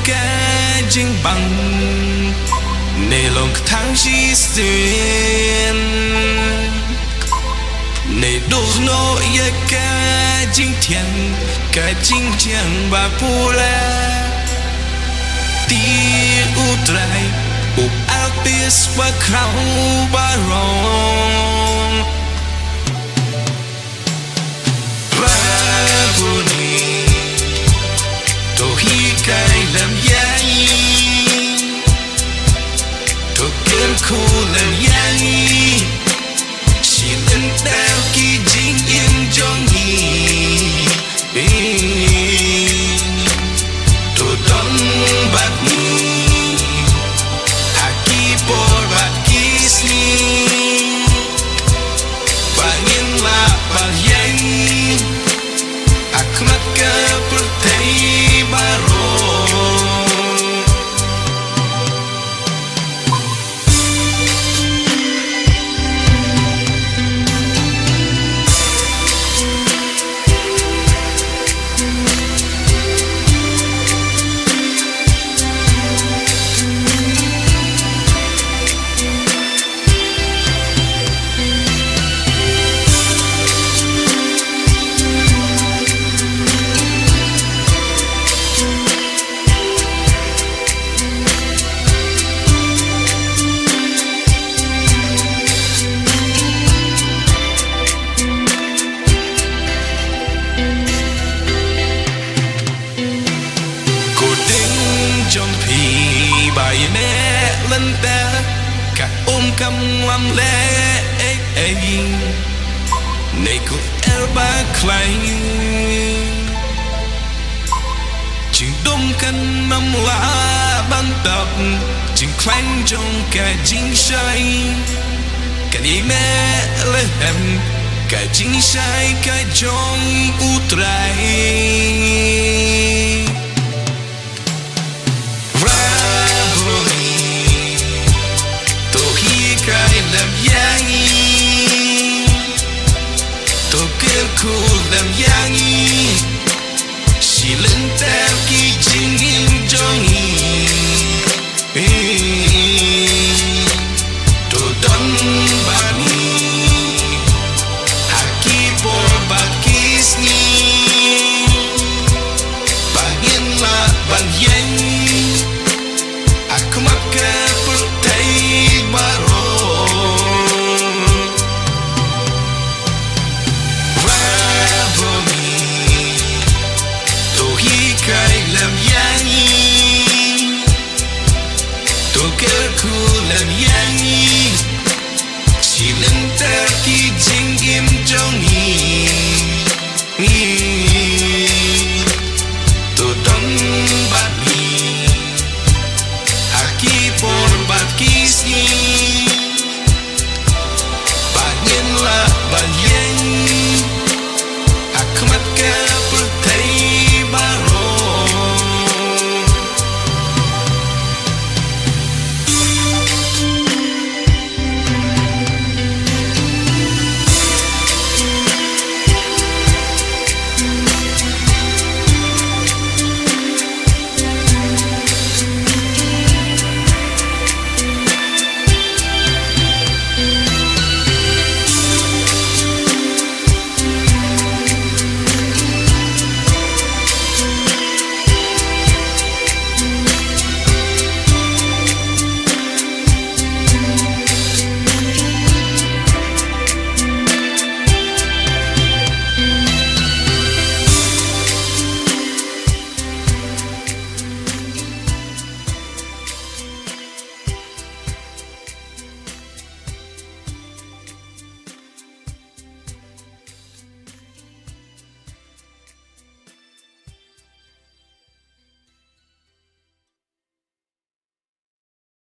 cái chính bằng này lòng tháng chi xuyên này đôi nỗi cái chính thiện cái chính chẳng bà phu la tia u trai u altis ba khâu ba rong Rabuni to hi cái làm giấy to kiên khu làm giấy chỉ lên đeo kỳ chính yên cho nhỉ to đón bát nhỉ aki por bát kisni bangin la bagyay akmat ka pertay baro lên ta cả ôm cầm ngắm lẽ này cũng er ba clay chừng đông căn năm lá ban tập chừng clang trong cả chính sai cả đi mẹ lên em cả chính sai cả trong u trai làm giang tôi kêu khu làm giang chỉ lên theo kỳ chính im cho tôi đón bạn haki por bát kisni bangin la bagyay aku maka pertai baru làm giang tôi kêu khu làm giang chỉ lên ta khi chính im trong nhỉ